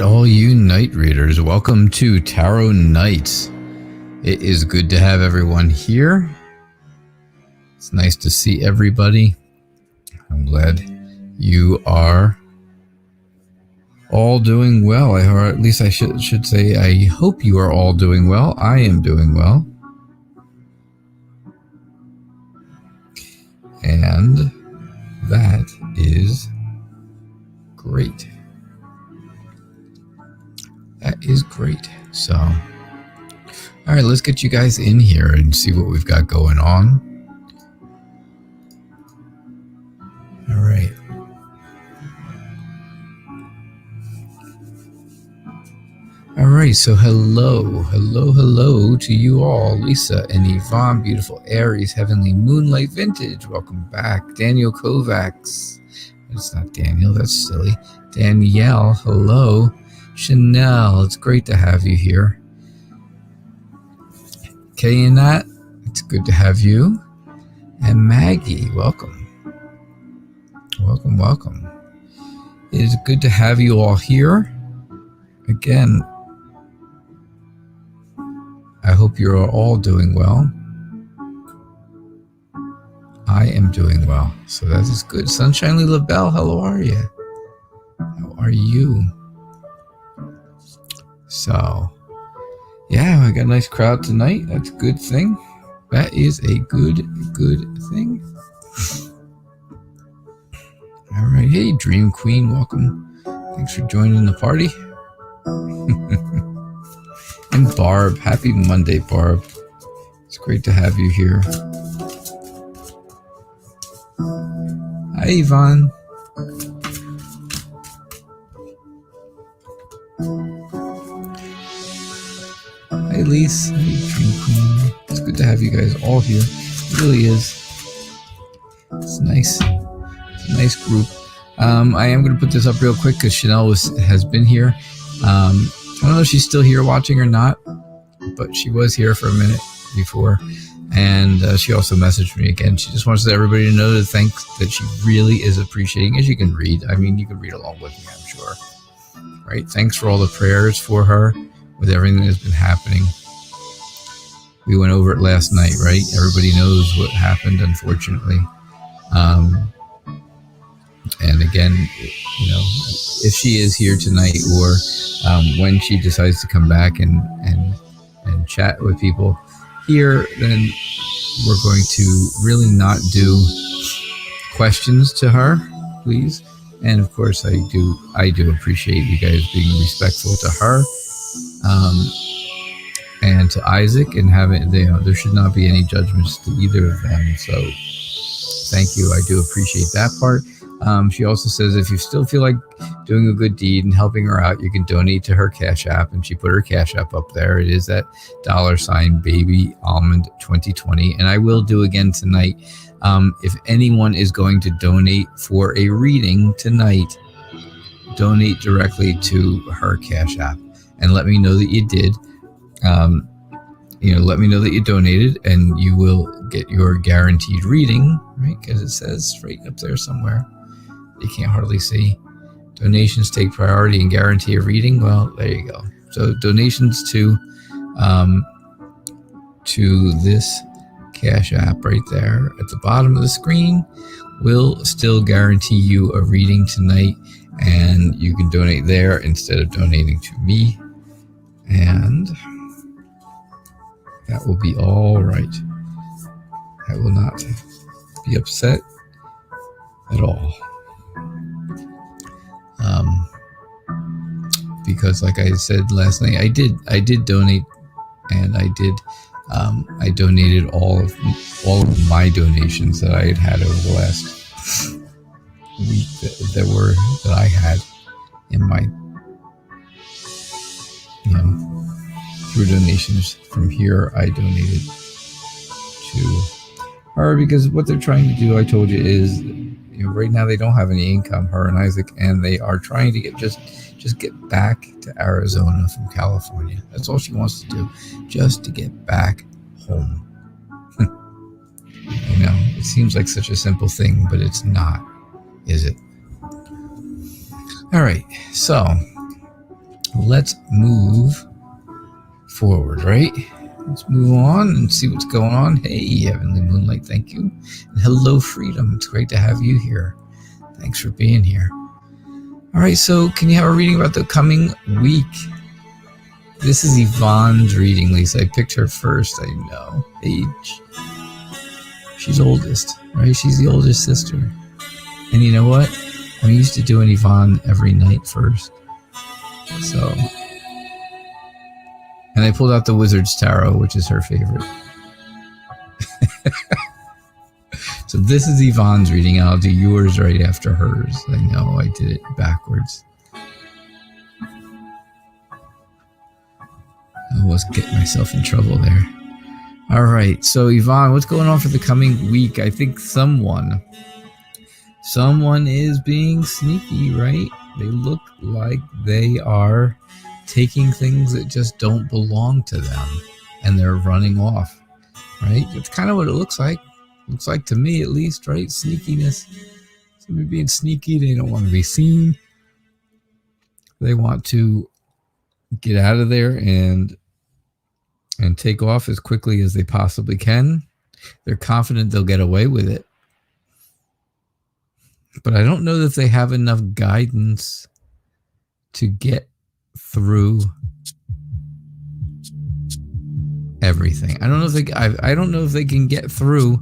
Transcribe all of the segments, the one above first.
all you night readers, welcome to Tarot Nights. It is good to have everyone here. It's nice to see everybody. I'm glad you are all doing well, or at least I should say I hope you are all doing well. I am doing well. And that is great. That is great. So, all right, let's get you guys in here and see what we've got going on. All right. All right, so hello to you all. Lisa and Yvonne, beautiful Aries, Heavenly Moonlight Vintage, welcome back. Daniel Kovacs, it's not Daniel, that's silly. Danielle, hello. Chanel, it's great to have you here. Kay and Nat, it's good to have you. And Maggie, welcome. Welcome. It is good to have you all here. Again, I hope you're all doing well. I am doing well, so that is good. Sunshiny LaBelle, how are you? How are you? So, yeah, I got a nice crowd tonight. That's a good thing. That is a good thing. All right. Hey, Dream Queen, welcome. Thanks for joining the party. And Barb, happy Monday, Barb. It's great to have you here. Hi, Yvonne. Hi, Elise. Hi, Dream Queen. It's good to have you guys all here. It really is. It's nice. It's a nice group. I am going to put this up real quick because Chanel has been here. I don't know if she's still here watching or not, but she was here for a minute before. And she also messaged me again. She just wants everybody to know that she really is appreciating, as you can read. I mean, you can read along with me, I'm sure. Right? Thanks for all the prayers for her with everything that's been happening. We went over it last night, right? Everybody knows what happened, unfortunately. And again, you know, if she is here tonight or when she decides to come back and chat with people here, then we're going to really not do questions to her, please. And of course, I do appreciate you guys being respectful to her and to Isaac, and having, you know, there should not be any judgments to either of them. So thank you. I do appreciate that part. She also says if you still feel like doing a good deed and helping her out, you can donate to her Cash App, and she put her Cash App up there. It is that $baby almond 2020, and I will do again tonight. If anyone is going to donate for a reading tonight, donate directly to her Cash App and let me know that you did. Let me know that you donated, and you will get your guaranteed reading, right? Because it says right up there somewhere. You can't hardly see. Donations take priority and guarantee a reading. Well, there you go. So donations to this Cash App right there at the bottom of the screen will still guarantee you a reading tonight, and you can donate there instead of donating to me, and that will be all right. I will not be upset at all. Because like I said last night, I did donate, and I donated all of my donations that I had over the last week that I had in my, through donations from here. I donated to her because what they're trying to do, I told you, is right now they don't have any income, her and Isaac, and they are trying to just get back to Arizona from California. That's all she wants to do, just to get back home. It seems like such a simple thing, but it's not, is it? All right, so let's move forward, right? Let's move on and see what's going on. Hey, Heavenly Moonlight, thank you. And hello, Freedom. It's great to have you here. Thanks for being here. All right, so can you have a reading about the coming week? This is Yvonne's reading, Lisa. I picked her first, I know. Age. She's oldest, right? She's the oldest sister. And you know what? I'm used to doing Yvonne every night first. So... And I pulled out the Wizard's Tarot, which is her favorite. So this is Yvonne's reading. I'll do yours right after hers. I know I did it backwards. I almost get myself in trouble there. All right. So Yvonne, what's going on for the coming week? I think someone is being sneaky, right? They look like they are taking things that just don't belong to them and they're running off, right? It's kind of what it looks like. Looks like to me, at least, right? Sneakiness. Somebody being sneaky. They don't want to be seen. They want to get out of there and take off as quickly as they possibly can. They're confident they'll get away with it. But I don't know that they have enough guidance to get through everything. I don't know if they can get through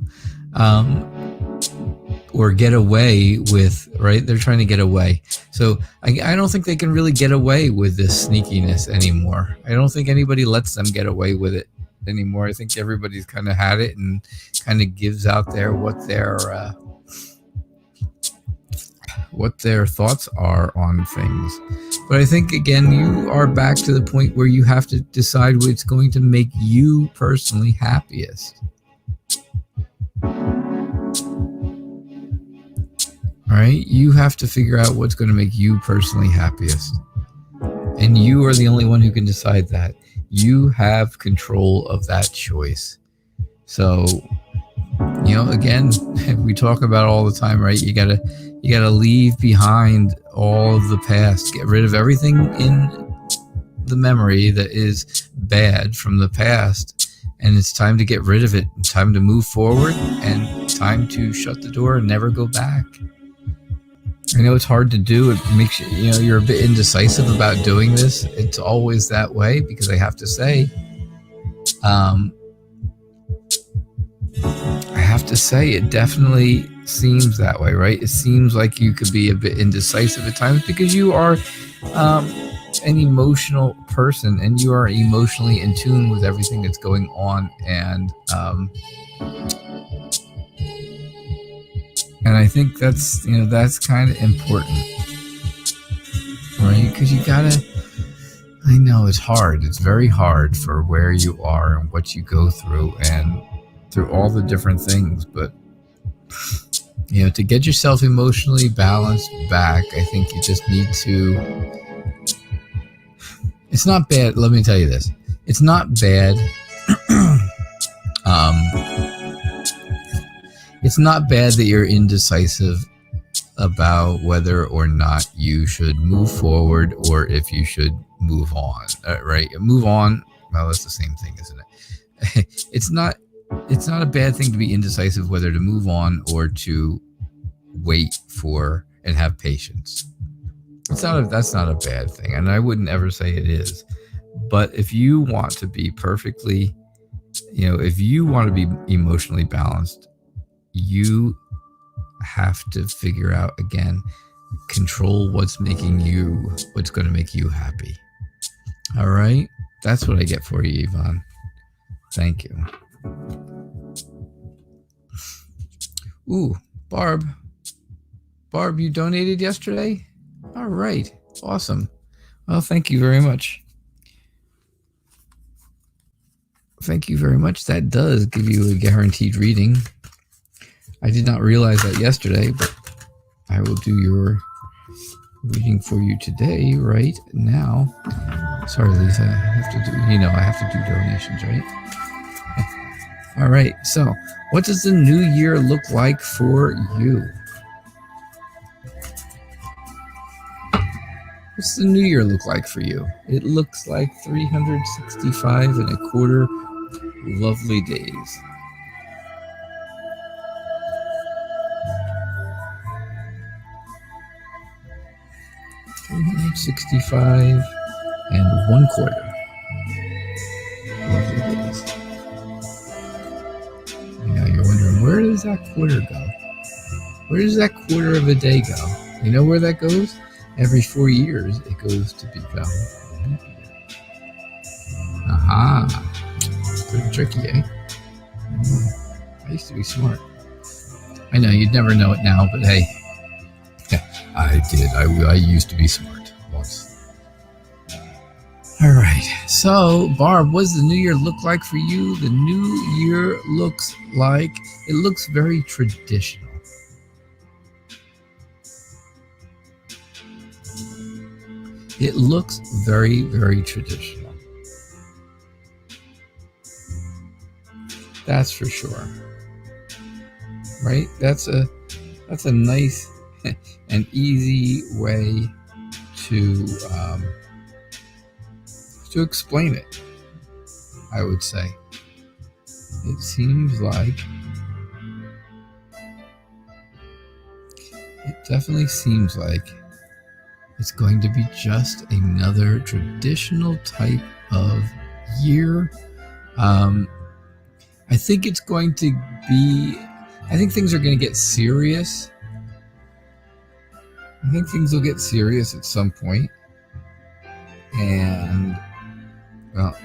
or get away with, right? They're trying to get away. So I don't think they can really get away with this sneakiness anymore. I don't think anybody lets them get away with it anymore. I think everybody's kind of had it and kind of gives out there what their thoughts are on things. But I think, again, you are back to the point where you have to decide what's going to make you personally happiest. All right? You have to figure out what's going to make you personally happiest. And you are the only one who can decide that. You have control of that choice. So, again, we talk about it all the time, right? You gotta leave behind all of the past. Get rid of everything in the memory that is bad from the past. And it's time to get rid of it. Time to move forward and time to shut the door and never go back. I know it's hard to do. It makes you're a bit indecisive about doing this. It's always that way because I have to say, it definitely seems that way, right? It seems like you could be a bit indecisive at times because you are an emotional person and you are emotionally in tune with everything that's going on, and I think that's kind of important, right? Because I know it's hard. It's very hard for where you are and what you go through and through all the different things, but to get yourself emotionally balanced back, I think you just need to. It's not bad. Let me tell you this. It's not bad. It's not bad that you're indecisive about whether or not you should move forward or if you should move on. Right? Move on. Well, that's the same thing, isn't it? It's not a bad thing to be indecisive whether to move on or to wait for and have patience. That's not a bad thing, and I wouldn't ever say it is. But if you want to be perfectly, if you want to be emotionally balanced, you have to figure out, again, control what's going to make you happy. All right? That's what I get for you, Yvonne. Thank you. Ooh, Barb, you donated yesterday? All right. Awesome. Well, thank you very much. Thank you very much. That does give you a guaranteed reading. I did not realize that yesterday, but I will do your reading for you today, right now. Sorry, Lisa. I have to do donations, right? All right. So, what does the new year look like for you? What's the new year look like for you? It looks like 365 and a quarter lovely days. $365 and 1/4 lovely days. Now you're wondering, where does that quarter go? Where does that quarter of a day go? You know where that goes? Every 4 years, it goes to become a leap year. Aha! Pretty tricky, eh? I used to be smart. I know you'd never know it now, but hey, I did. I used to be smart once. All right. So, Barb, what does the new year look like for you? The new year looks very traditional. It looks very, very traditional. That's for sure. Right? That's a nice and easy way to explain it, I would say. It definitely seems like it's going to be just another traditional type of year. I think things are going to get serious. I think things will get serious at some point. And, well,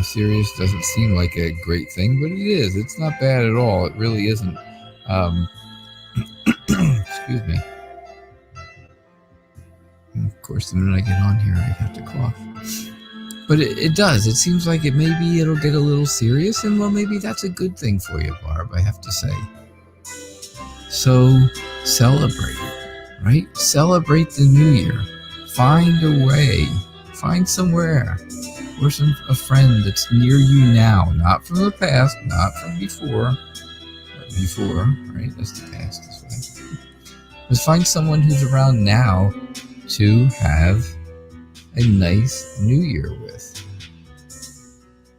serious doesn't seem like a great thing, but it is. It's not bad at all. It really isn't. Excuse me. And of course, the minute I get on here, I have to cough. But it does. It seems like it'll get a little serious, and well, maybe that's a good thing for you, Barb, I have to say. So celebrate, right? Celebrate the new year. Find a way. Find somewhere or a friend that's near you now, not from the past, not from before. Before, right? That's the past this way. But find someone who's around now to have a nice new year with.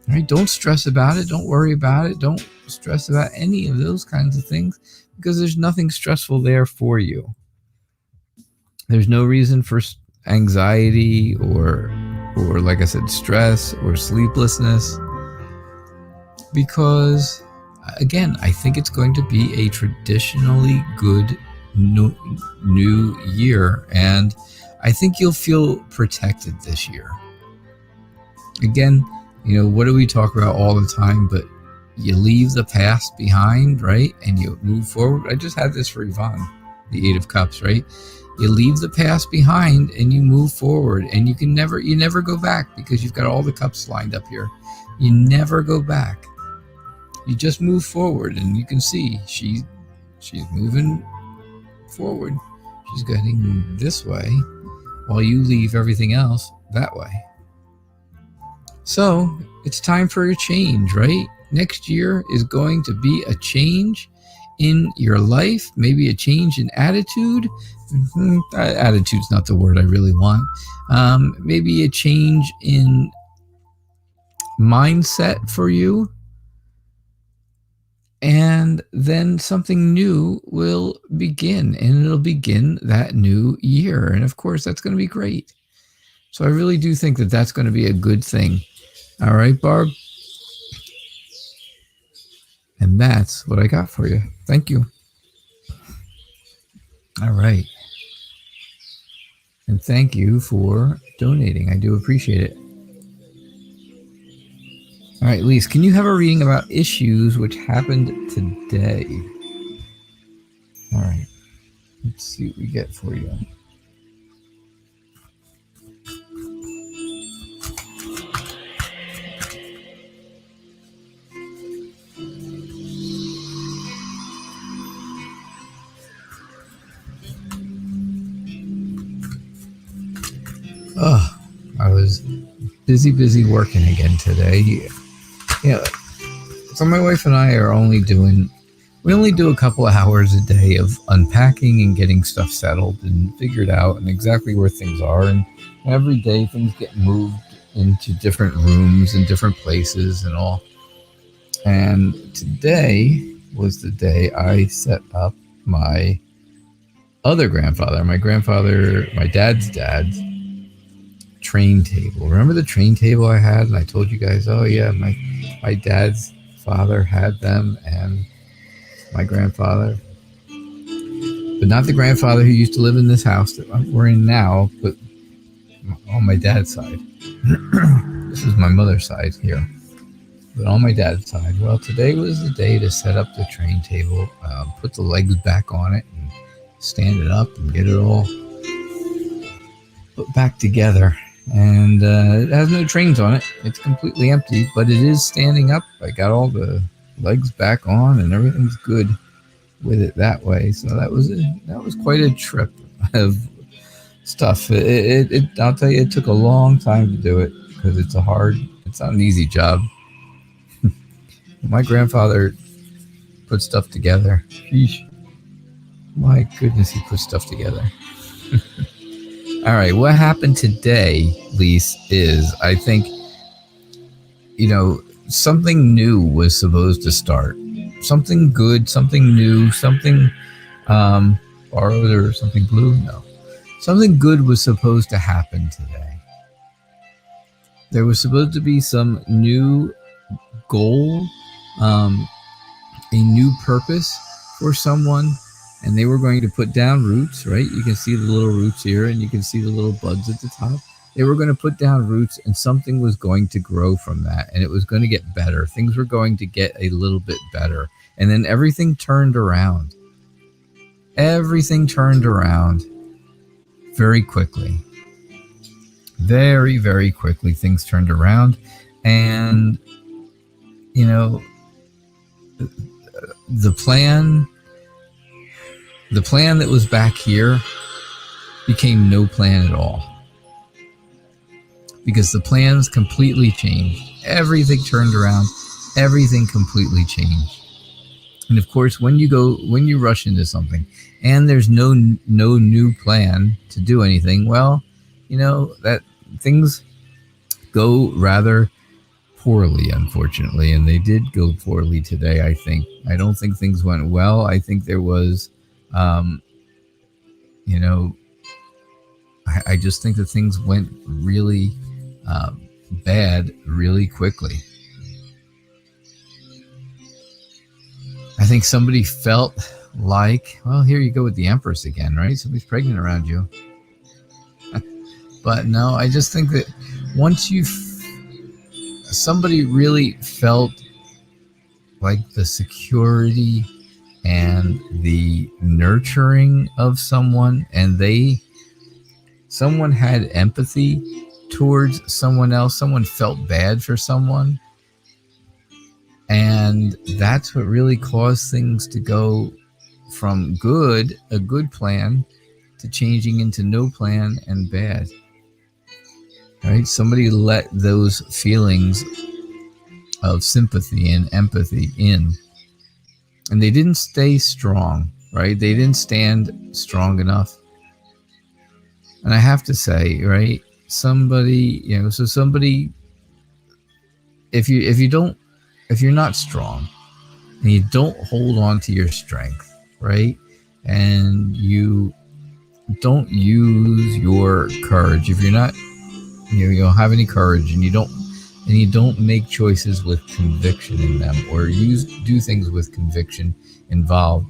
All right? Don't stress about it. Don't worry about it. Don't stress about any of those kinds of things, because there's nothing stressful there for you. There's no reason for anxiety or like I said, stress or sleeplessness, because again, I think it's going to be a traditionally good new year, and I think you'll feel protected this year. Again, what do we talk about all the time? But you leave the past behind, right? And you move forward. I just had this for Yvonne, the 8 of Cups, right? You leave the past behind and you move forward, and you never go back, because you've got all the cups lined up here. You never go back. You just move forward, and you can see she's moving forward. She's getting this way while you leave everything else that way. So it's time for a change, right? Next year is going to be a change in your life, maybe a change in attitude. Attitude's not the word I really want. Maybe a change in mindset for you. And then something new will begin, and it'll begin that new year. And of course, that's going to be great. So I really do think that that's going to be a good thing. All right, Barb? And that's what I got for you. Thank you. All right. And thank you for donating. I do appreciate it. All right, Lise, can you have a reading about issues which happened today? All right. Let's see what we get for you. Oh, I was busy working again today. Yeah. So my wife and I are only doing we only do a couple of hours a day of unpacking and getting stuff settled and figured out and exactly where things are. And every day things get moved into different rooms and different places and all. And today was the day I set up my other grandfather, my dad's train table. Remember the train table I had? And I told you guys, oh yeah, my dad's father had them, and my grandfather, but not the grandfather who used to live in this house that we're in now, but on my dad's side. This is my mother's side here, but on my dad's side. Well, today was the day to set up the train table, put the legs back on it, and stand it up and get it all put back together. And it has no trains on it. It's completely empty, but it is standing up. I got all the legs back on, and everything's good with it that way. So that was quite a trip of stuff. I'll tell you, it took a long time to do it because it's not an easy job. My grandfather put stuff together. Sheesh. My goodness, he put stuff together. All right, what happened today, Lise, is I think, something new was supposed to start. Something good, something new, something borrowed or something blue? No. Something good was supposed to happen today. There was supposed to be some new goal, a new purpose for someone, and they were going to put down roots, right? You can see the little roots here, and you can see the little buds at the top. They were going to put down roots, and something was going to grow from that, and it was going to get better. Things were going to get a little bit better, and then everything turned around. Everything turned around very quickly. Very, very quickly, things turned around, and, the plan that was back here became no plan at all, because the plans completely changed. Everything turned around. Everything completely changed. And of course, when you rush into something and there's no new plan to do anything, well, that things go rather poorly, unfortunately, and they did go poorly today. I don't think things went well. I think there was I just think that things went really bad really quickly. I think somebody felt like, well, here you go with the Empress again, right? Somebody's pregnant around you. But no, I just think that once somebody really felt like the security and the nurturing of someone, and someone had empathy towards someone else, someone felt bad for someone, and that's what really caused things to go from a good plan, to changing into no plan and bad. Right? Somebody let those feelings of sympathy and empathy in, and they didn't stay strong, right? They didn't stand strong enough. And I have to say, right, somebody, if you're not strong and you don't hold on to your strength, right, and you don't use your courage, if you're not, you don't have any courage, and you don't make choices with conviction in them, or do things with conviction involved,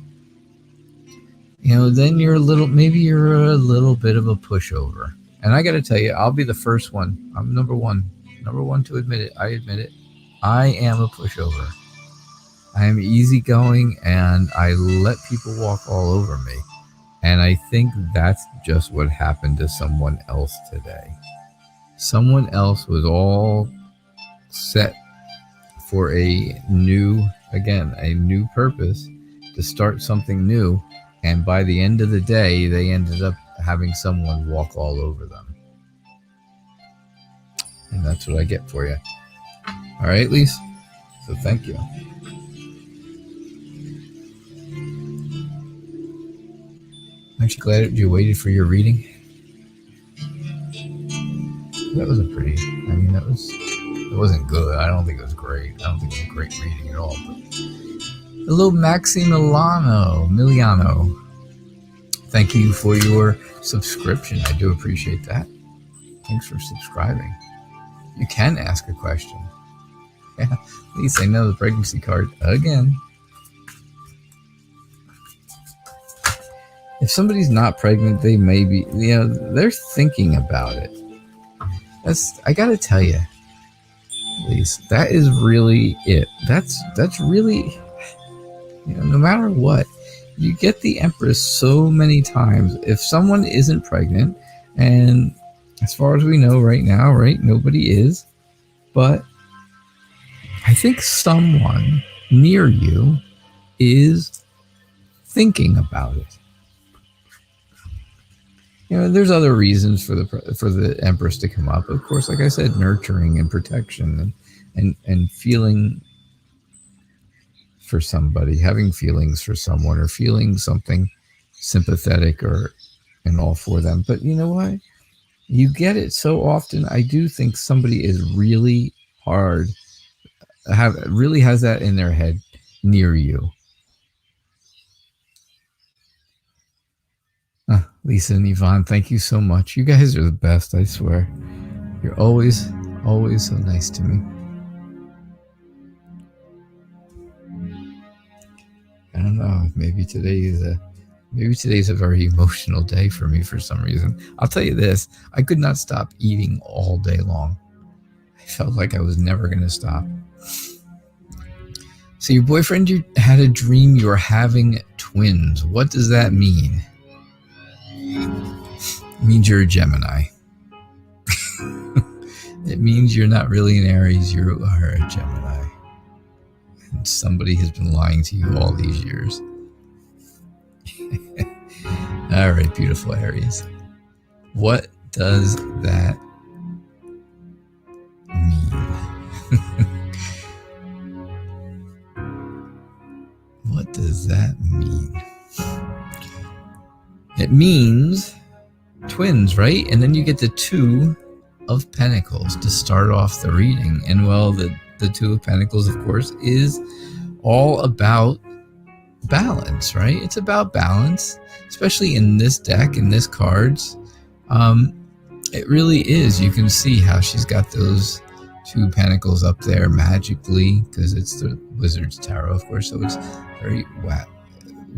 then you're a little bit of a pushover. And I got to tell you, I'll be the first one. I'm number one to admit it. I admit it. I am a pushover. I am easygoing, and I let people walk all over me. And I think that's just what happened to someone else today. Someone else was all set for a new purpose, to start something new. And by the end of the day, they ended up having someone walk all over them. And that's what I get for you. All right, Lise? So thank you. Aren't you glad you waited for your reading? That was it wasn't good. I don't think it was great. I don't think it was a great reading at all. But hello, Miliano. Thank you for your subscription. I do appreciate that. Thanks for subscribing. You can ask a question. Yeah, at least I know the pregnancy card again. If somebody's not pregnant, they may be, they're thinking about it. I gotta tell you, Lisa, that is really it. That's really, no matter what, you get the Empress so many times. If someone isn't pregnant, and as far as we know right now, right, nobody is, but I think someone near you is thinking about it. There's other reasons for the Empress to come up. Of course, like I said, nurturing and protection and feeling for somebody, having feelings for someone, or feeling something sympathetic and all for them. But you know what? You get it so often. I do think somebody is really really has that in their head near you. Lisa and Yvonne, thank you so much. You guys are the best, I swear. You're always so nice to me. I don't know, maybe today's a very emotional day for me for some reason. I'll tell you this, I could not stop eating all day long. I felt like I was never going to stop. So your boyfriend, you had a dream you were having twins. What does that mean? It means you're a Gemini. It means you're not really an Aries, you are a Gemini. And somebody has been lying to you all these years. All right, beautiful Aries. What does that mean? What does that mean? It means twins, right? And then you get the Two of Pentacles to start off the reading. And well, the Two of Pentacles, of course, is all about balance, right? It's about balance, especially in this deck, in this cards. It really is. You can see how she's got those Two Pentacles up there magically, because it's the Wizard's Tarot, of course, so it's very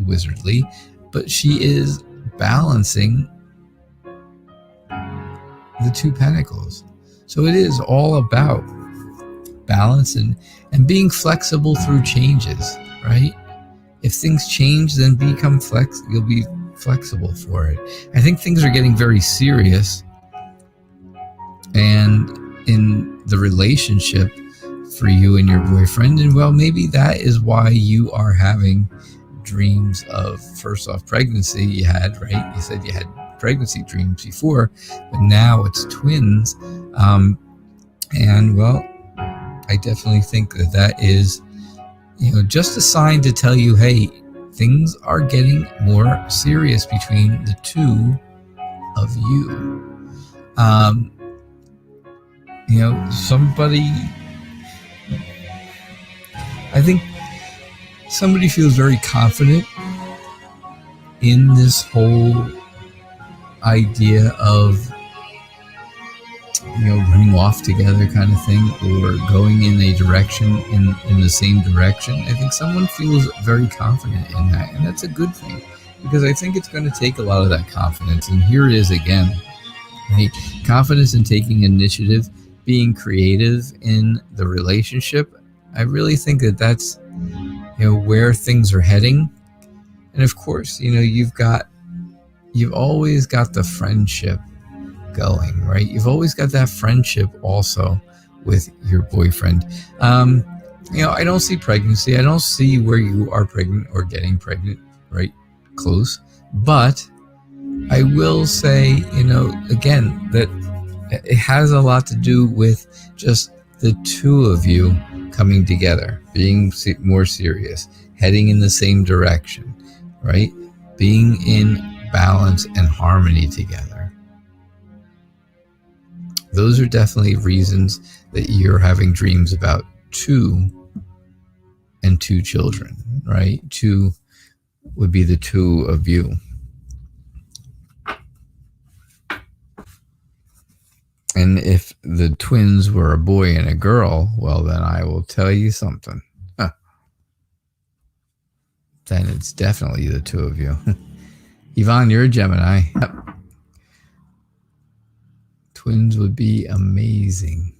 wizardly. But she is balancing the Two Pentacles. So it is all about balance and being flexible through changes, right? If things change, then you'll be flexible for it. I think things are getting very serious, and in the relationship for you and your boyfriend, and well, maybe that is why you are having dreams of, first off, pregnancy. You had, right? You said you had pregnancy dreams before, but now it's twins. And well, I definitely think that is, just a sign to tell you, hey, things are getting more serious between the two of you. I think somebody feels very confident in this whole idea of, running off together kind of thing, or going in a direction, in the same direction. I think someone feels very confident in that, and that's a good thing, because I think it's going to take a lot of that confidence. And here it is again, right? Confidence in taking initiative, being creative in the relationship. I really think that that's, where things are heading. And of course, you've always got the friendship going, right? You've always got that friendship also with your boyfriend. I don't see pregnancy. I don't see where you are pregnant or getting pregnant, right? Close. But I will say, again, that it has a lot to do with just the two of you coming together, being more serious, heading in the same direction, right? Being in balance and harmony together. Those are definitely reasons that you're having dreams about 2 and 2 children, right? 2 would be the 2 of you. And if the twins were a boy and a girl, well, then I will tell you something. Then it's definitely the 2 of you. Yvonne, you're a Gemini. Yep. Twins would be amazing.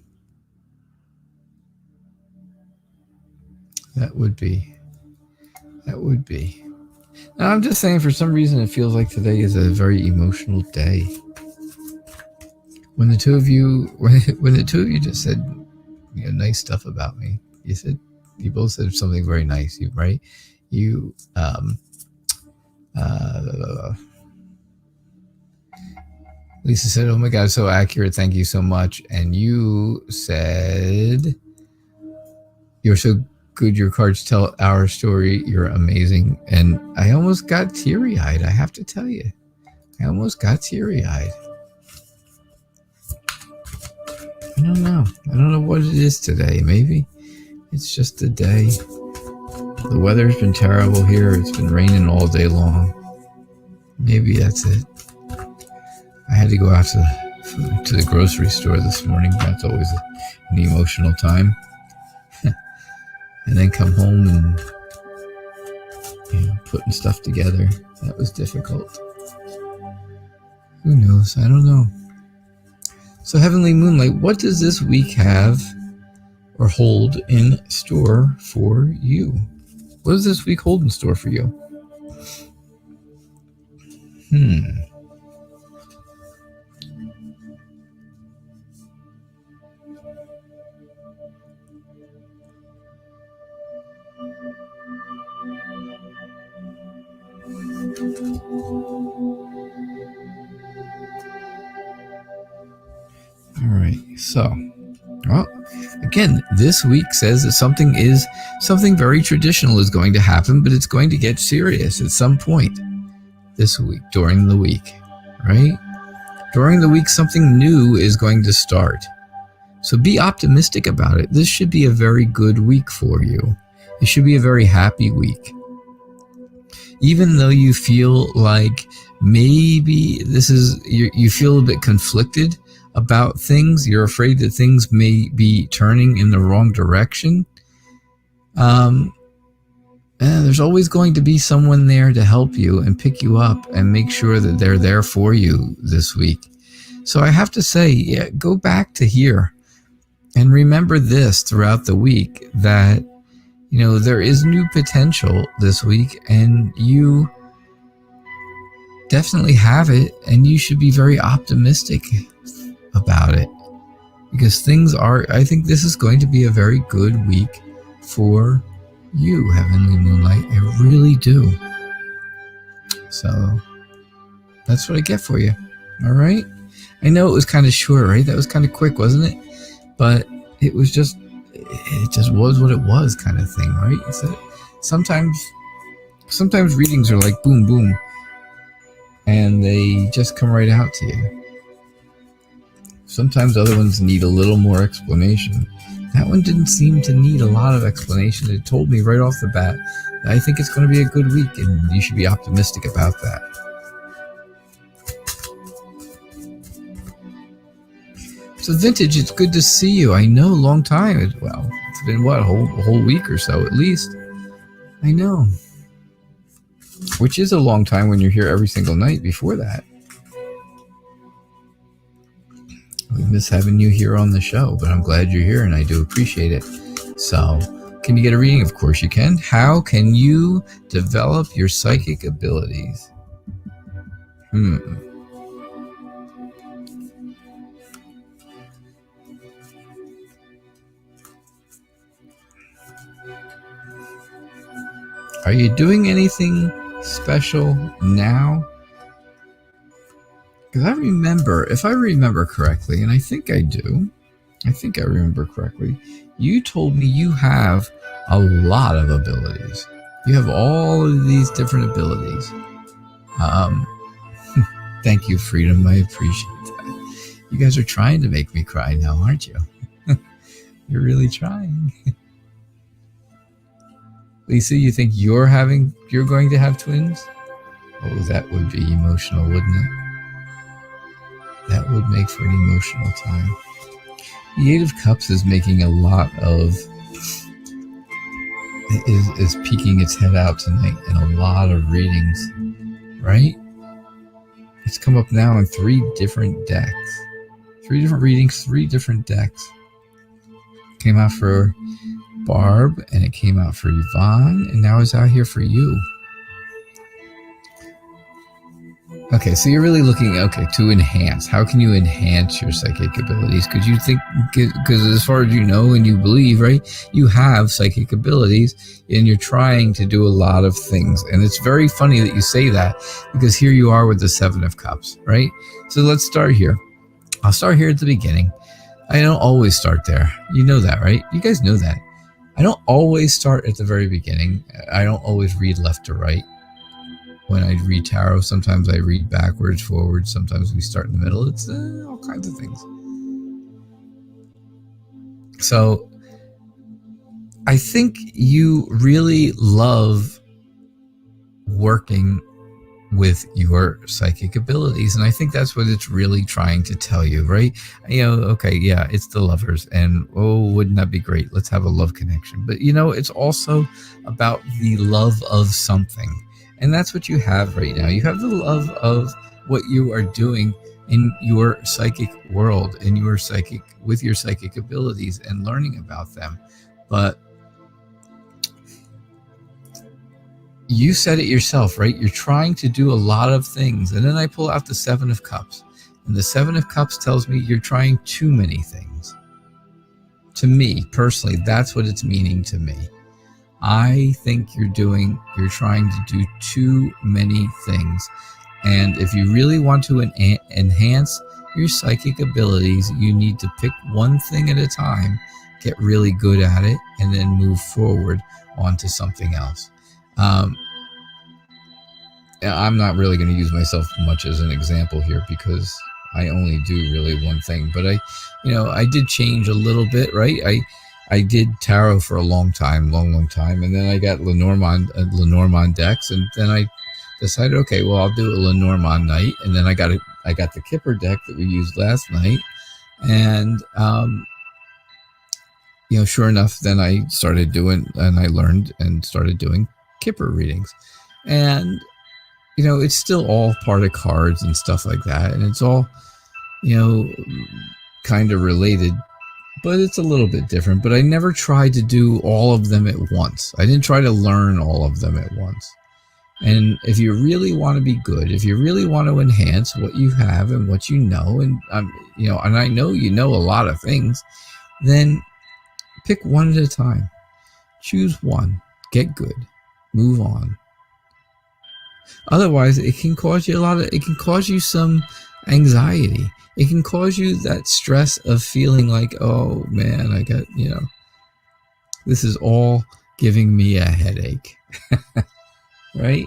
That would be. Now, I'm just saying, for some reason, it feels like today is a very emotional day. When the two of you just said, nice stuff about me, you both said something very nice, right? Lisa said, "Oh my God, so accurate. Thank you so much." And you said, "You're so good. Your cards tell our story. You're amazing." And I almost got teary-eyed. I have to tell you, I almost got teary-eyed. I don't know what it is today. Maybe it's just a day. The weather's been terrible here. It's been raining all day long. Maybe that's it. I had to go out to the grocery store this morning. That's always an emotional time. And then come home and putting stuff together. That was difficult. Who knows? I don't know. So Heavenly Moonlight, what does this week have or hold in store for you? What does this week hold in store for you? All right, so, well, again, this week says that something very traditional is going to happen, but it's going to get serious at some point this week, during the week, right? During the week, something new is going to start. So be optimistic about it. This should be a very good week for you. It should be a very happy week. Even though you feel like maybe you feel a bit conflicted about things, you're afraid that things may be turning in the wrong direction, there's always going to be someone there to help you and pick you up and make sure that they're there for you this week. So I have to say, go back to here and remember this throughout the week, that there is new potential this week, and you definitely have it, and you should be very optimistic about it, because I think this is going to be a very good week for you, Heavenly Moonlight. I really do. So that's what I get for you. All right. I know it was kind of short, right? That was kind of quick, wasn't it? But it just was what it was, kind of thing, right? So sometimes readings are like boom, boom, and they just come right out to you. Sometimes other ones need a little more explanation. That one didn't seem to need a lot of explanation. It told me right off the bat that I think it's going to be a good week, and you should be optimistic about that. So Vintage, it's good to see you. I know, long time. Well, it's been what, a whole week or so at least. I know. Which is a long time when you're here every single night before that. We miss having you here on the show, but I'm glad you're here and I do appreciate it. So, can you get a reading? Of course you can. How can you develop your psychic abilities? Are you doing anything special now? Because if I remember correctly, and I think I do, I remember correctly, you told me you have a lot of abilities. You have all of these different abilities. Thank you, Freedom. I appreciate that. You guys are trying to make me cry now, aren't you? You're really trying. Lisa, you think you're going to have twins? Oh, that would be emotional, wouldn't it? That would make for an emotional time. The Eight of Cups is making a lot of... is peeking its head out tonight in a lot of readings, right? It's come up now in 3 different decks. 3 different readings, 3 different decks. Came out for Barb, and it came out for Yvonne, and now it's out here for you. Okay, so you're really looking, to enhance. How can you enhance your psychic abilities? Because you think, because as far as you know and you believe, right, you have psychic abilities, and you're trying to do a lot of things. And it's very funny that you say that, because here you are with the 7 of Cups, right? So let's start here. I'll start here at the beginning. I don't always start there. You know that, right? You guys know that. I don't always start at the very beginning. I don't always read left to right. When I read tarot, sometimes I read backwards, forwards. Sometimes we start in the middle. It's all kinds of things. So I think you really love working with your psychic abilities. And I think that's what it's really trying to tell you, right? It's the lovers. And, wouldn't that be great? Let's have a love connection. But, it's also about the love of something. And that's what you have right now. You have the love of what you are doing in your psychic world, with your psychic abilities and learning about them. But you said it yourself, right? You're trying to do a lot of things. And then I pull out the 7 of Cups. And the 7 of Cups tells me you're trying too many things. To me, personally, that's what it's meaning to me. I think you're trying to do too many things. And if you really want to enhance your psychic abilities, you need to pick one thing at a time, get really good at it, and then move forward onto something else. I'm not really going to use myself much as an example here because I only do really one thing. But I did change a little bit, right? I did tarot for a long time, and then I got Lenormand decks, and then I decided, okay, well, I'll do a Lenormand night, and then I got the Kipper deck that we used last night, and sure enough, then I started doing, and I learned and started doing Kipper readings, and it's still all part of cards and stuff like that, and it's all kind of related. But it's a little bit different. But I never tried to do all of them at once. I didn't try to learn all of them at once. And if you really want to be good, if you really want to enhance what you have and what you know, and and I know you know a lot of things, then pick one at a time. Choose one. Get good. Move on. Otherwise, it can cause you some anxiety. It can cause you that stress of feeling like, oh man, I got, this is all giving me a headache, right?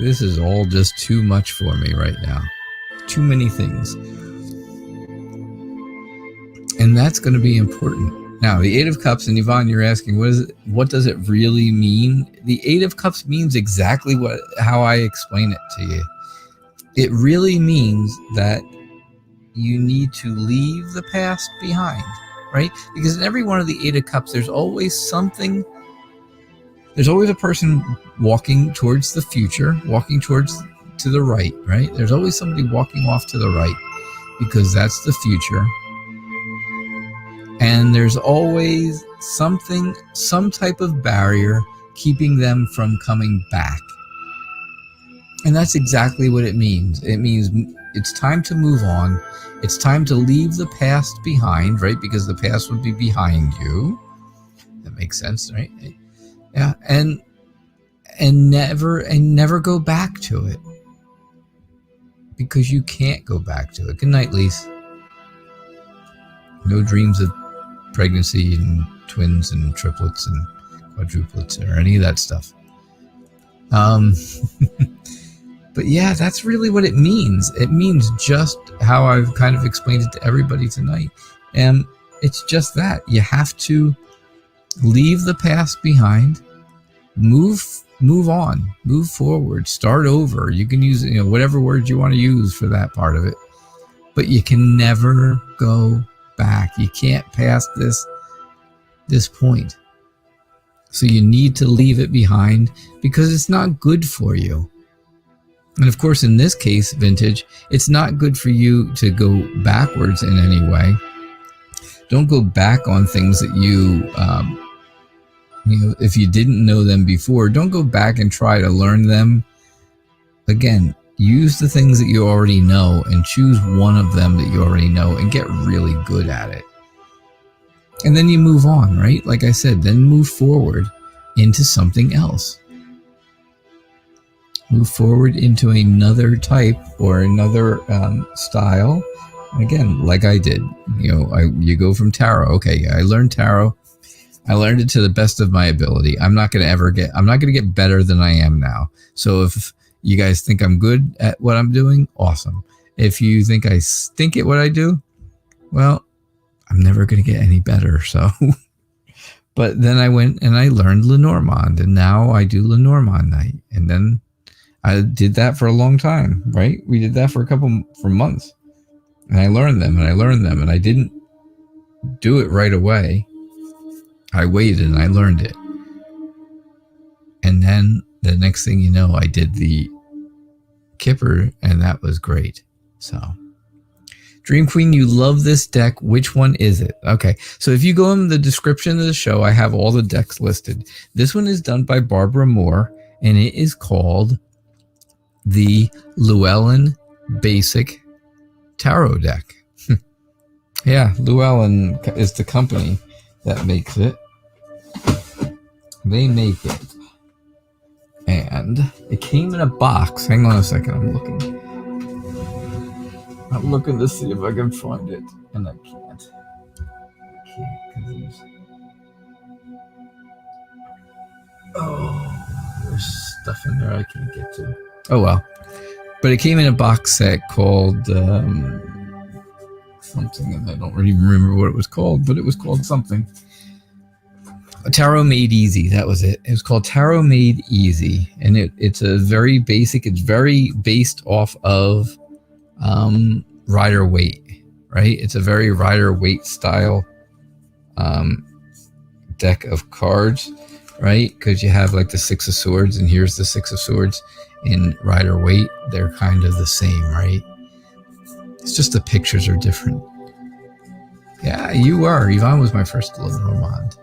This is all just too much for me right now. Too many things. And that's going to be important. Now, the 8 of Cups, and Yvonne, you're asking, what does it really mean? The 8 of Cups means exactly how I explain it to you. It really means that you need to leave the past behind, right? Because in every one of the 8 of Cups, there's always a person walking towards the future, walking to the right, right? There's always somebody walking off to the right because that's the future. And there's always some type of barrier keeping them from coming back. And that's exactly what it means. It means it's time to move on. It's time to leave the past behind, right? Because the past would be behind you. That makes sense, right? Yeah, and never go back to it. Because you can't go back to it. Good night, Lise. No dreams of pregnancy and twins and triplets and quadruplets or any of that stuff. But yeah, that's really what it means. It means just how I've kind of explained it to everybody tonight. And it's just that. You have to leave the past behind, move on, move forward, start over. You can use, whatever words you want to use for that part of it. But you can never go back. You can't pass this point. So you need to leave it behind because it's not good for you. And of course, in this case, Vintage, it's not good for you to go backwards in any way. Don't go back on things that if you didn't know them before, don't go back and try to learn them. Again, use the things that you already know and choose one of them that you already know and get really good at it. And then you move on, right? Like I said, then move forward into something else. Move forward into another type or another style. Again, like I did, you go from tarot. Okay, I learned tarot. I learned it to the best of my ability. I'm not going to get better than I am now. So if you guys think I'm good at what I'm doing, awesome. If you think I stink at what I do, well, I'm never going to get any better. So, but then I went and I learned Lenormand, and now I do Lenormand night. And then I did that for a long time, right? We did that for months. And I learned them and I didn't do it right away. I waited and I learned it. And then the next thing you know, I did the Kipper, and that was great. So, Dream Queen, you love this deck. Which one is it? Okay, so if you go in the description of the show, I have all the decks listed. This one is done by Barbara Moore, and it is called the Llewellyn Basic Tarot Deck. Yeah, Llewellyn is the company that makes it. They make it. And it came in a box. Hang on a second, I'm looking to see if I can find it. And I can't. There's stuff in there I can't get to. Oh well. But it came in a box set called something, and I don't really remember what it was called, but it was called something. Tarot Made Easy, that was it. It was called Tarot Made Easy, and it's a very basic. It's very based off of Rider Waite, right? It's a very Rider Waite style deck of cards, right? Because you have like the Six of Swords, and here's the Six of Swords in Rider Waite. They're kind of the same, right? It's just the pictures are different. Yeah, you are. Yvonne was my first Lenormand.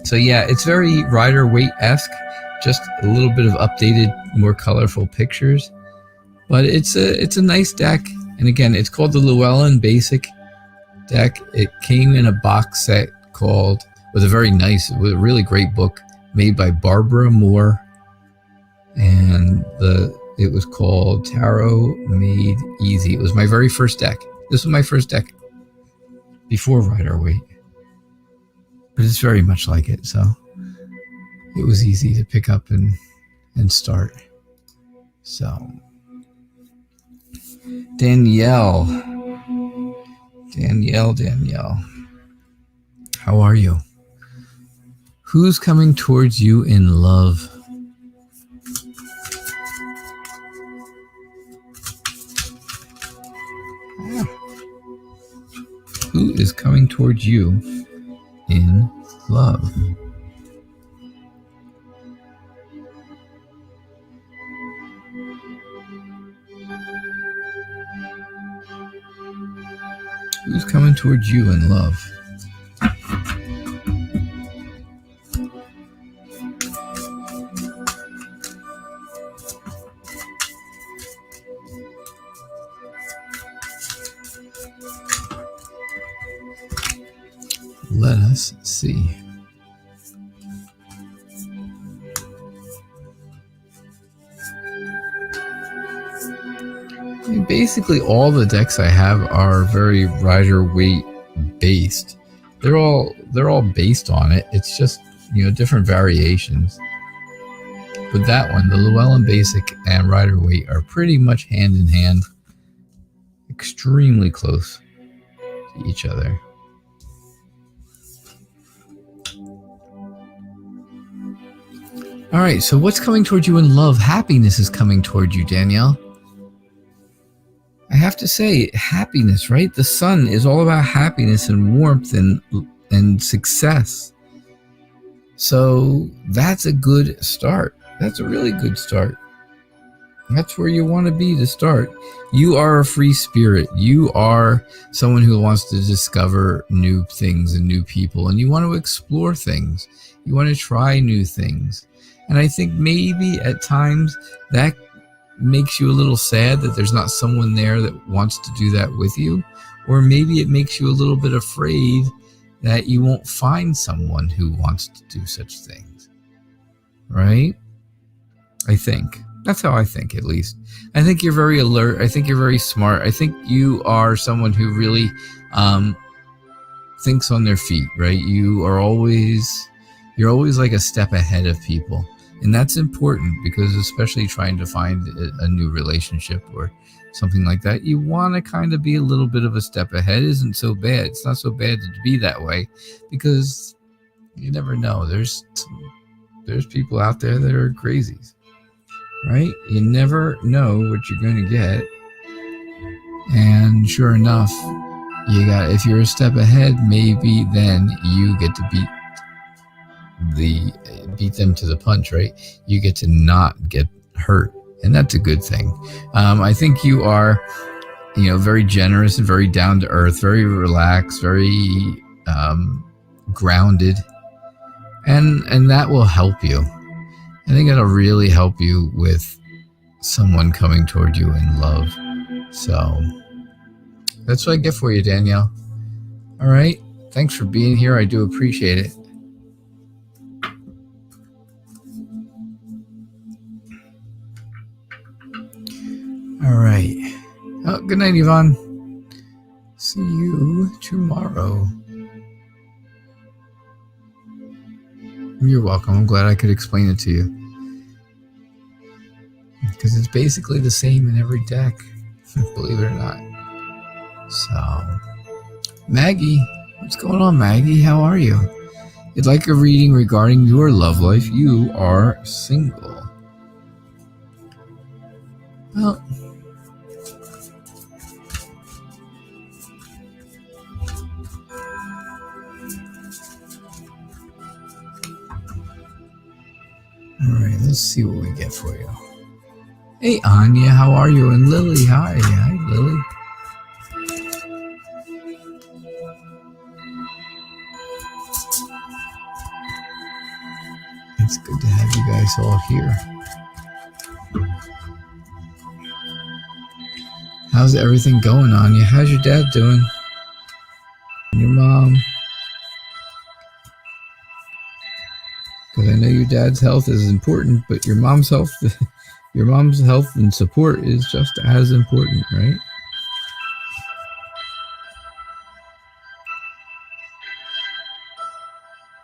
So yeah, it's very Rider Waite-esque, just a little bit of updated, more colorful pictures. But it's a nice deck. And again, it's called the Llewellyn Basic Deck. It came in a box set with a really great book made by Barbara Moore. And it was called Tarot Made Easy. It was my very first deck. This was my first deck before Rider Waite. But it's very much like it, so it was easy to pick up and start. So, Danielle, how are you? Who's coming towards you in love? Who is coming towards you in love? Who's coming towards you in love? Let us see. Basically, all the decks I have are very Rider Waite based. They're all based on it. It's just different variations. But that one, the Llewellyn Basic and Rider Waite, are pretty much hand in hand, extremely close to each other. All right, so what's coming towards you in love? Happiness is coming towards you, Danielle. I have to say, happiness, right? The sun is all about happiness and warmth and success. So that's a good start. That's a really good start. That's where you want to be to start. You are a free spirit. You are someone who wants to discover new things and new people, and you want to explore things. You want to try new things. And I think maybe at times that makes you a little sad that there's not someone there that wants to do that with you. Or maybe it makes you a little bit afraid that you won't find someone who wants to do such things. Right? I think. That's how I think, at least. I think you're very alert. I think you're very smart. I think you are someone who really thinks on their feet, right? You're always like a step ahead of people. And that's important because especially trying to find a new relationship or something like that, you want to kind of be a little bit of a step ahead. Isn't so bad. It's not so bad to be that way because you never know. There's people out there that are crazies, right? You never know what you're going to get. And sure enough, if you're a step ahead, maybe then you get to beat them to the punch, right? You get to not get hurt, and that's a good thing. I think you are, very generous and very down to earth, very relaxed, very grounded, and that will help you. I think it'll really help you with someone coming toward you in love. So that's what I get for you, Danielle. All right. Thanks for being here. I do appreciate it. All right. Oh, good night, Yvonne. See you tomorrow. You're welcome. I'm glad I could explain it to you. Because it's basically the same in every deck, believe it or not. So, Maggie. What's going on, Maggie? How are you? You'd like a reading regarding your love life. You are single. Well, all right, let's see what we get for you. Hey, Anya, how are you? And Lily, hi. Hi, Lily. It's good to have you guys all here. How's everything going, Anya? How's your dad doing? And your mom? Because I know your dad's health is important, but your mom's health and support is just as important, right?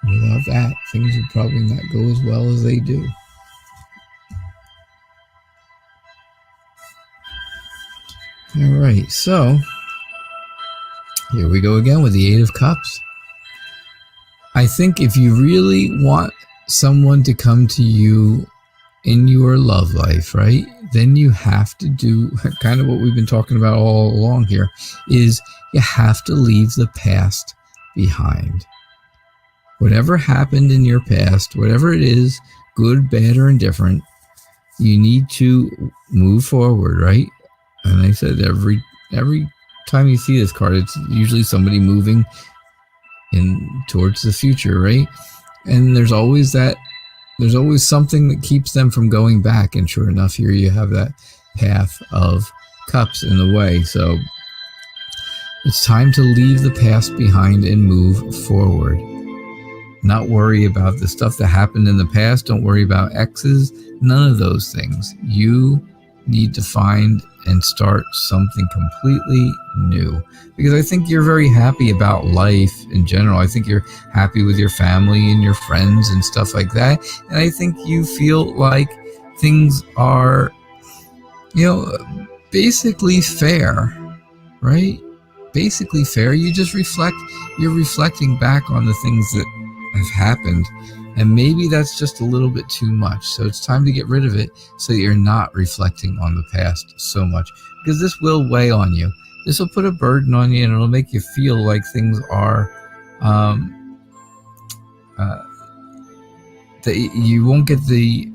Without that, things would probably not go as well as they do. All right, so here we go again with the Eight of Cups. I think if you really want someone to come to you in your love life, right, then you have to do kind of what we've been talking about all along here, is you have to leave the past behind. Whatever happened in your past, whatever it is, good, bad, or indifferent, you need to move forward, right? And I said every time you see this card, it's usually somebody moving in towards the future, right? And there's always something that keeps them from going back. And sure enough, here you have that path of cups in the way. So it's time to leave the past behind and move forward. Not worry about the stuff that happened in the past. Don't worry about exes. None of those things. You need to find and start something completely new. Because I think you're very happy about life in general. I think you're happy with your family and your friends and stuff like that. And I think you feel like things are, basically fair, right? Basically fair. You're reflecting back on the things that have happened, and maybe that's just a little bit too much. So it's time to get rid of it so that you're not reflecting on the past so much, because this will weigh on you. This will put a burden on you, and it'll make you feel like things are that you won't get the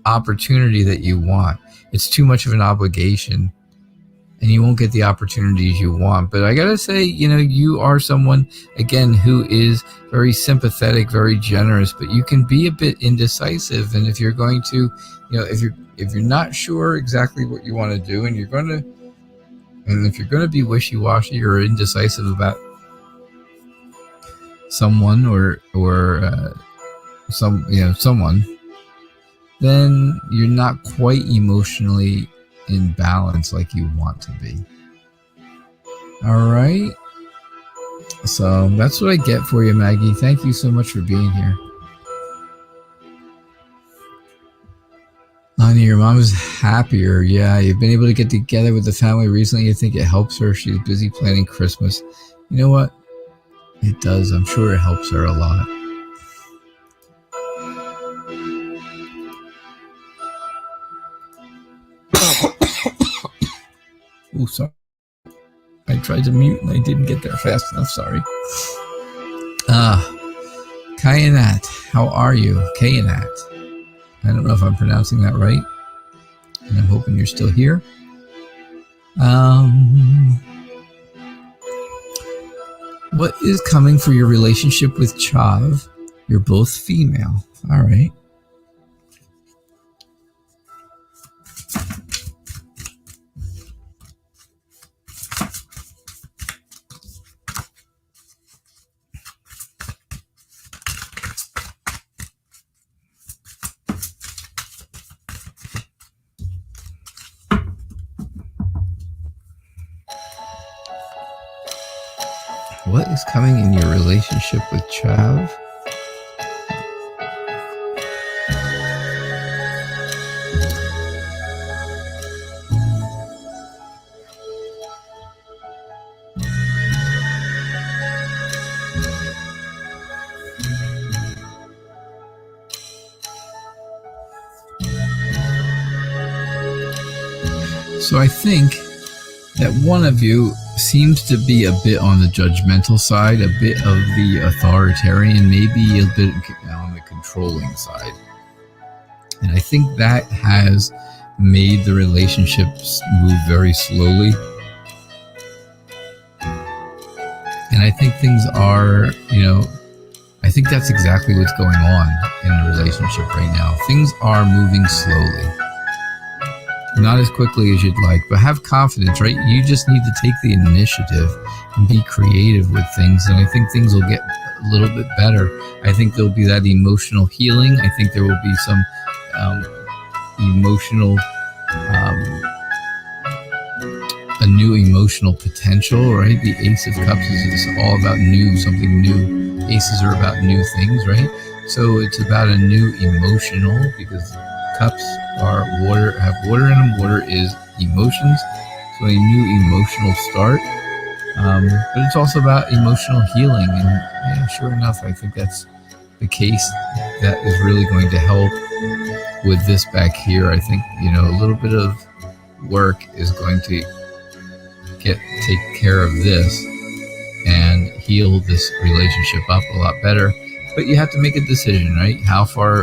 opportunity that you want. It's too much of an obligation, and you won't get the opportunities you want. But I gotta say, you are someone, again, who is very sympathetic, very generous, but you can be a bit indecisive. And if you're going to, if you're not sure exactly what you want to do, and if you're gonna be wishy-washy or indecisive about someone or someone, then you're not quite emotionally in balance like you want to be. All right. So that's what I get for you, Maggie. Thank you so much for being here. Honey, your mom is happier. Yeah, you've been able to get together with the family recently. You think it helps her? She's busy planning Christmas. You know what? It does. I'm sure it helps her a lot. Oh, sorry. I tried to mute and I didn't get there fast enough. Sorry. Kayanat, how are you? Kayanat. I don't know if I'm pronouncing that right, and I'm hoping you're still here. What is coming for your relationship with Chav? You're both female. All right. What is coming in your relationship with Chav? So I think that one of you seems to be a bit on the judgmental side, a bit of the authoritarian, maybe a bit on the controlling side. And I think that has made the relationships move very slowly. And I think things are, I think that's exactly what's going on in the relationship right now. Things are moving slowly. Not as quickly as you'd like, but have confidence, right? You just need to take the initiative and be creative with things, and I think things will get a little bit better. I think there'll be that emotional healing. I think there will be some a new emotional potential, right? The Ace of Cups is all about something new. Aces are about new things, right? So it's about a new emotional, because cups are water, have water in them. Water is emotions, so a new emotional start. But it's also about emotional healing, and sure enough, I think that's the case that is really going to help with this back here. I think a little bit of work is going to take care of this and heal this relationship up a lot better. But you have to make a decision, right?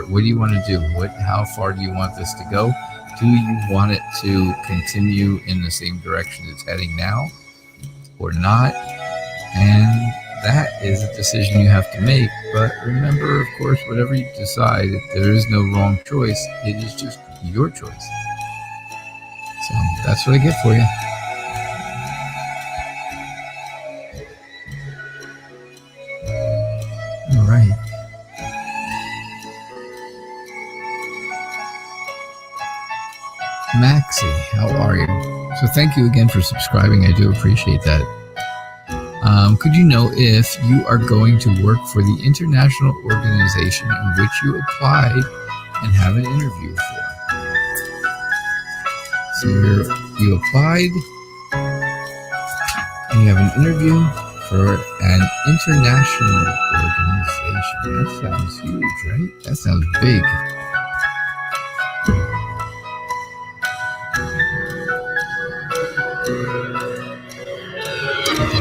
What do you want to do? How far do you want this to go? Do you want it to continue in the same direction it's heading now or not? And that is a decision you have to make. But remember, of course, whatever you decide, there is no wrong choice. It is just your choice. So that's what I get for you. All right. Maxie, how are you? So thank you again for subscribing. I do appreciate that. Could you know if you are going to work for the international organization in which you applied and have an interview for? So you applied, and you have an interview for an international organization. That sounds huge, right? That sounds big.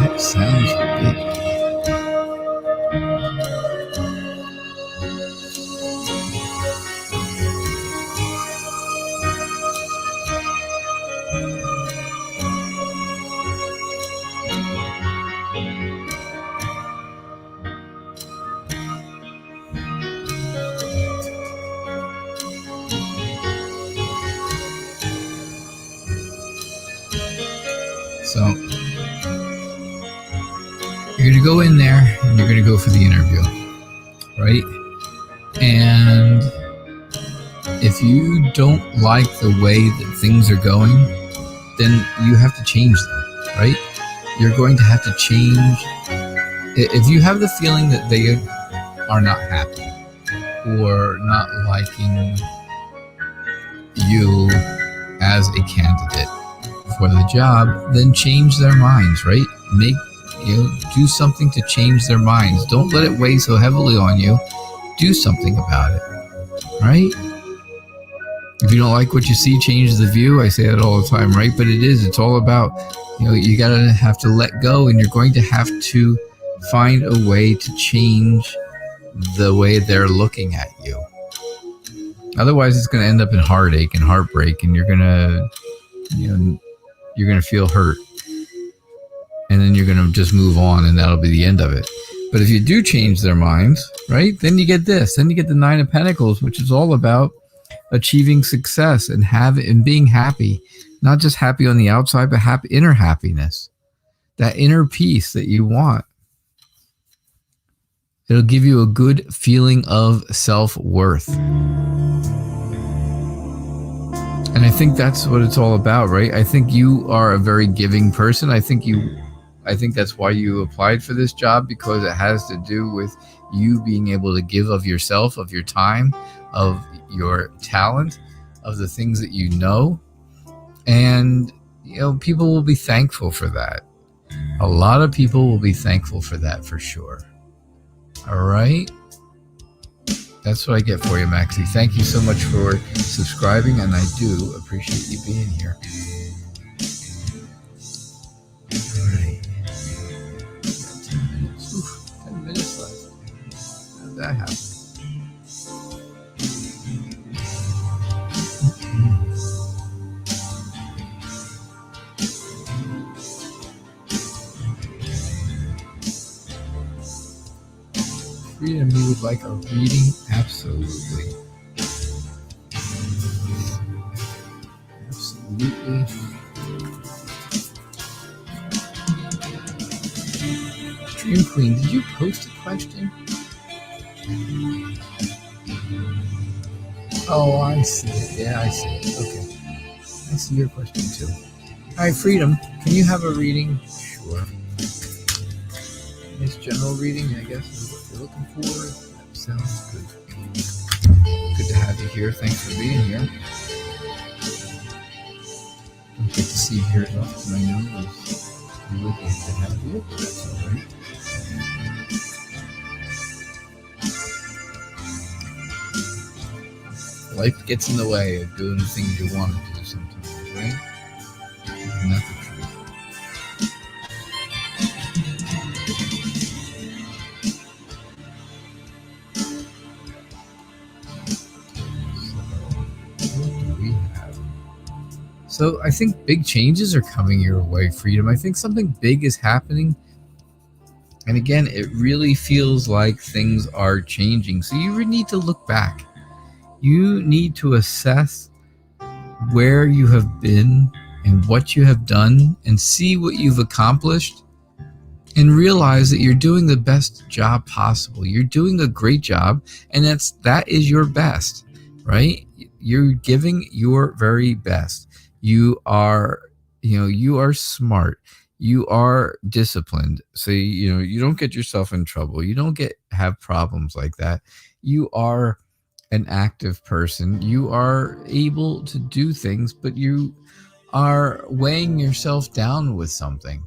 That sounds big. So you're going to go in there and you're going to go for the interview, right? And if you don't like the way that things are going, then you have to change them, right? You're going to have to change. If you have the feeling that they are not happy or not liking you as a candidate for the job, then change their minds, right? Do something to change their minds. Don't let it weigh so heavily on you. Do something about it, right? If you don't like what you see, change the view. I say that all the time, right? But it's all about, you gotta have to let go, and you're going to have to find a way to change the way they're looking at you. Otherwise, it's going to end up in heartache and heartbreak, and you're gonna feel hurt, and then you're gonna just move on, and that'll be the end of it. But if you do change their minds, right, then you get this. Then you get the Nine of Pentacles, which is all about achieving success and being happy. Not just happy on the outside, but inner happiness. That inner peace that you want. It'll give you a good feeling of self-worth. And I think that's what it's all about, right? I think you are a very giving person. I think that's why you applied for this job, because it has to do with you being able to give of yourself, of your time, of your talent, of the things that you know. And, people will be thankful for that. A lot of people will be thankful for that, for sure. All right. That's what I get for you, Maxie. Thank you so much for subscribing, and I do appreciate you being here. All right. 10 minutes. Oof, 10 minutes left. How did that happen? Freedom, you would like a reading? Absolutely. Absolutely. Dream Queen, did you post a question? Oh, I see it. Yeah, I see it. Okay. I see your question too. All right, Freedom, can you have a reading? Sure. Nice general reading, I guess, is what you're looking for. That sounds good. Good to have you here. Thanks for being here. Don't get to see you here as often, I know. We would like to have you, but that's all right. Life gets in the way of doing the things you want to do sometimes, right? Isn't that the truth? So I think big changes are coming your way, Freedom. I think something big is happening. And again, it really feels like things are changing. So you need to look back. You need to assess where you have been and what you have done and see what you've accomplished and realize that you're doing the best job possible. You're doing a great job, and that is your best, right? You're giving your very best. You are smart. You are disciplined. So, you don't get yourself in trouble. You don't have problems like that. You are an active person. You are able to do things, but you are weighing yourself down with something.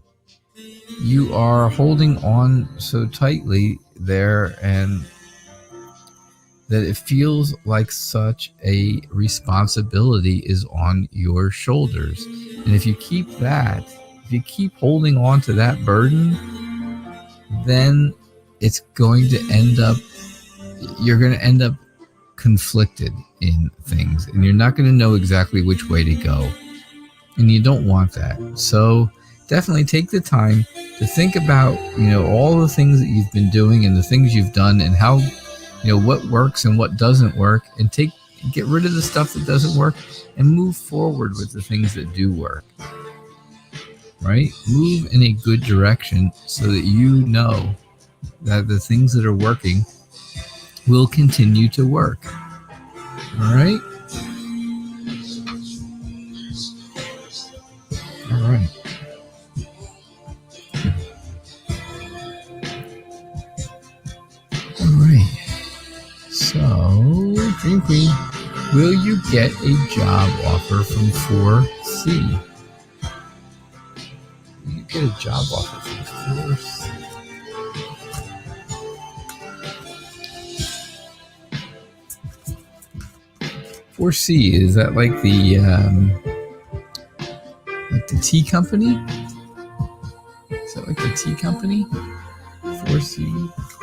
You are holding on so tightly there, and that it feels like such a responsibility is on your shoulders. And if you keep holding on to that burden, then you're going to end up conflicted in things, and you're not going to know exactly which way to go. And you don't want that. So definitely take the time to think about, all the things that you've been doing and the things you've done, and how, what works and what doesn't work, and get rid of the stuff that doesn't work and move forward with the things that do work. Right? Move in a good direction so that you know that the things that are working will continue to work. All right? All right. All right. So, Dream Queen, will you get a job offer from 4C? Will you get a job offer from 4C? C, is that like the tea company? Is that like the tea company? 4C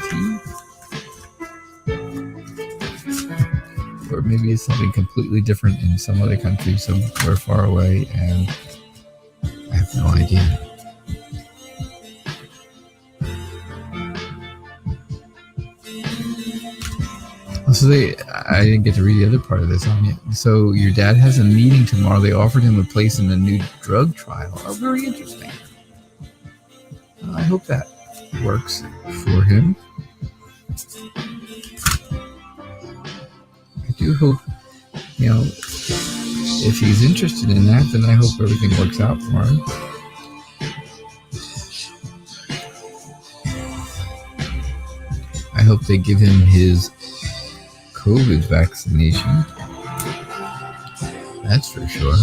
tea? Or maybe it's something completely different in some other country somewhere far away, and I have no idea. So I didn't get to read the other part of this on you. So your dad has a meeting tomorrow. They offered him a place in a new drug trial. Oh, very interesting. I hope that works for him. I do hope, if he's interested in that, then I hope everything works out for him. I hope they give him his COVID vaccination. That's for sure.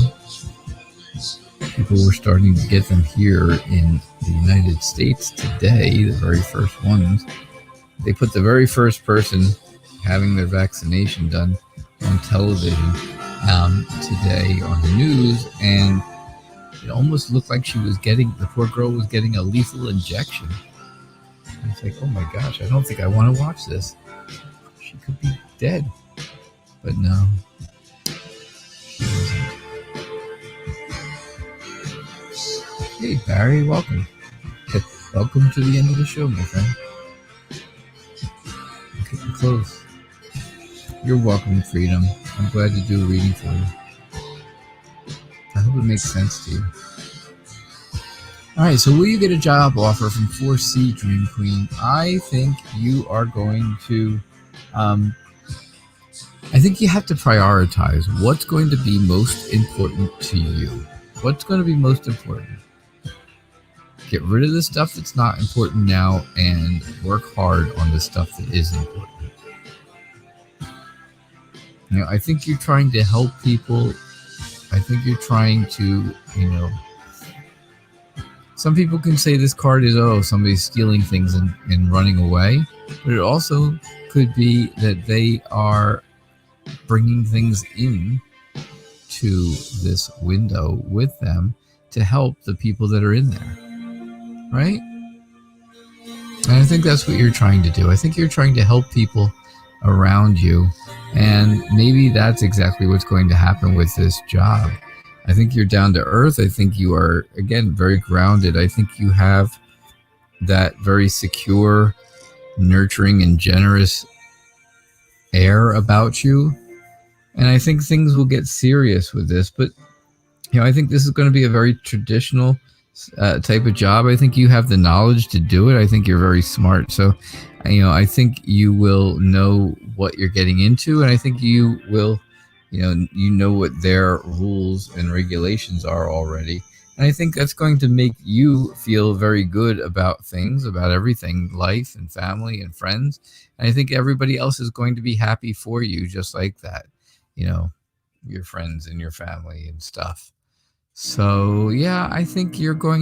People were starting to get them here in the United States today, the very first ones. They put the very first person having their vaccination done on television today on the news, and it almost looked like the poor girl was getting a lethal injection. I was like, oh my gosh, I don't think I want to watch this. She could be dead. But no, she wasn't. Hey Barry, welcome. Welcome to the end of the show, my friend. I'm getting close. You're welcome, Freedom. I'm glad to do a reading for you. I hope it makes sense to you. Alright, so will you get a job offer from 4C, Dream Queen? I think you are going to I think you have to prioritize what's going to be most important to you. What's going to be most important? Get rid of the stuff that's not important now and work hard on the stuff that is important. I think you're trying to help people. I think you're trying to, some people can say this card is, somebody's stealing things and running away. But it also could be that they are bringing things in to this window with them to help the people that are in there. Right? And I think that's what you're trying to do. I think you're trying to help people around you. And maybe that's exactly what's going to happen with this job. I think you're down to earth. I think you are, again, very grounded. I think you have that very secure, nurturing, and generous air about you. And I think things will get serious with this. But, I think this is going to be a very traditional type of job. I think you have the knowledge to do it. I think you're very smart. So, I think you will know what you're getting into. And I think you will, you know what their rules and regulations are already. And I think that's going to make you feel very good about things, about everything, life and family and friends. And I think everybody else is going to be happy for you just like that. Your friends and your family and stuff. So yeah, I think you will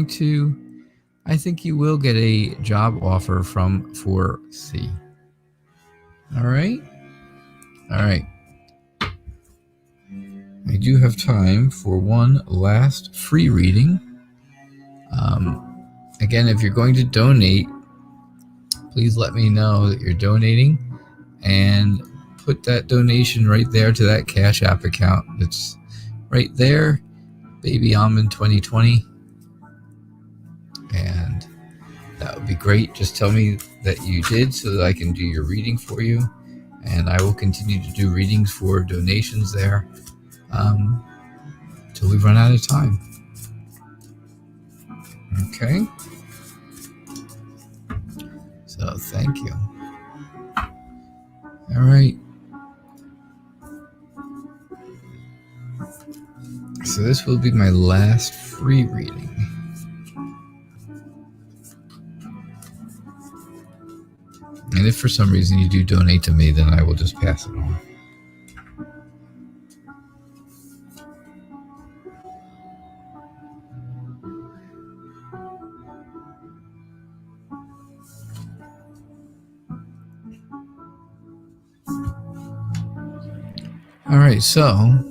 get a job offer from 4C. All right. I do have time for one last free reading. Again, if you're going to donate, please let me know that you're donating and put that donation right there to that Cash App account. It's right there, Baby Almond 2020. And that would be great. Just tell me that you did so that I can do your reading for you. And I will continue to do readings for donations there till we run out of time. Okay. So thank you. All right. So this will be my last free reading. And if for some reason you do donate to me, then I will just pass it on. All right, so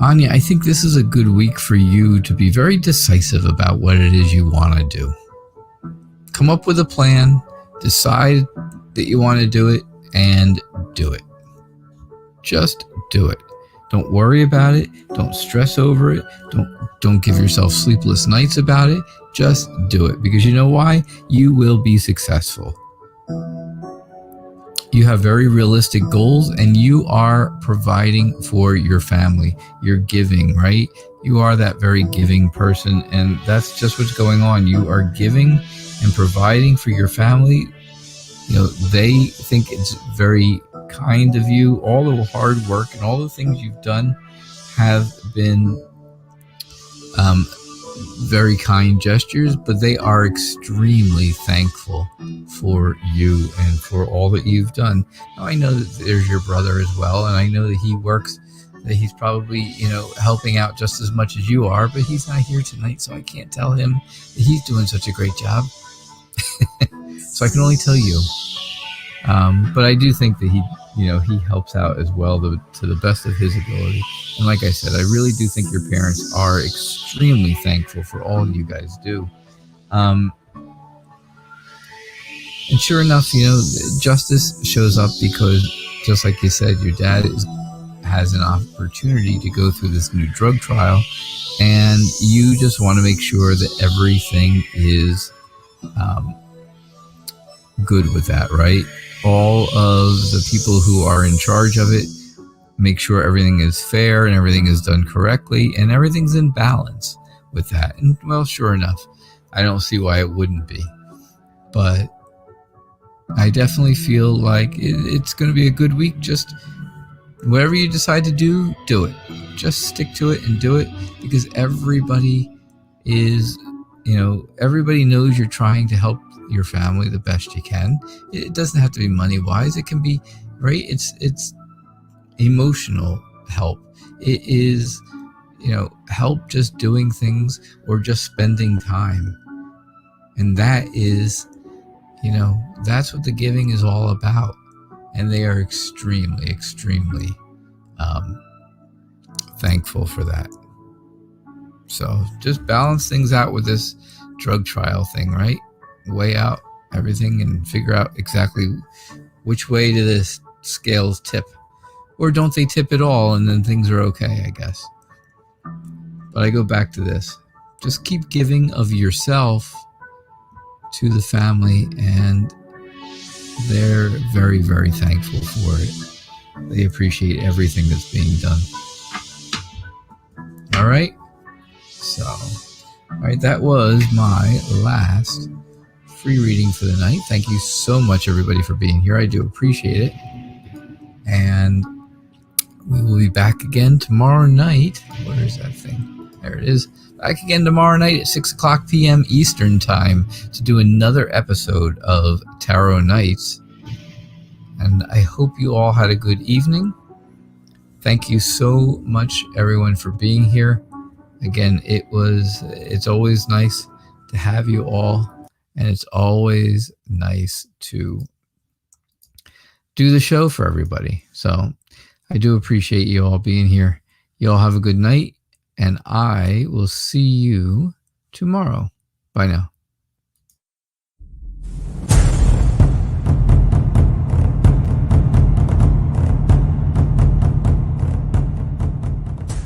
Anya, I think this is a good week for you to be very decisive about what it is you want to do. Come up with a plan, decide that you want to do it, and do it. Just do it. Don't worry about it. Don't stress over it. Don't give yourself sleepless nights about it. Just do it, because you know why? You will be successful. You have very realistic goals, and you are providing for your family. You're giving, right? You are that very giving person, and that's just what's going on. You are giving and providing for your family. You know, they think it's very kind of you. All the hard work and all the things you've done have been very kind gestures, but they are extremely thankful for you and for all that you've done. Now, I know that there's your brother as well, and I know that he works, that he's probably, helping out just as much as you are, but he's not here tonight, so I can't tell him that he's doing such a great job. So I can only tell you. But I do think that he helps out as well to the best of his ability. And like I said, I really do think your parents are extremely thankful for all you guys do. And sure enough, justice shows up because, just like you said, your dad has an opportunity to go through this new drug trial, and you just want to make sure that everything is good with that, right? All of the people who are in charge of it make sure everything is fair and everything is done correctly and everything's in balance with that. And well, sure enough, I don't see why it wouldn't be. But I definitely feel like it's going to be a good week. Just whatever you decide to do it. Just stick to it and do it, because everybody is, everybody knows you're trying to help your family the best you can. It doesn't have to be money wise. It can be, right? It's emotional help. It is, help just doing things or just spending time. And that is, that's what the giving is all about. And they are extremely, extremely thankful for that. So just balance things out with this drug trial thing, right? Weigh out everything and figure out exactly which way do the scales tip, or don't they tip at all, and then things are okay, I guess. But I go back to this. Just keep giving of yourself to the family, and they're very, very thankful for it. They appreciate everything that's being done. All right? So, all right, that was my last free reading for the night. Thank you so much, everybody, for being here. I do appreciate it. And we will be back again tomorrow night. Where is that thing? There it is. Back again tomorrow night at 6 o'clock p.m. Eastern Time to do another episode of Tarot Nights. And I hope you all had a good evening. Thank you so much, everyone, for being here. Again, it's always nice to have you all, and it's always nice to do the show for everybody. So I do appreciate you all being here. You all have a good night, and I will see you tomorrow. Bye now.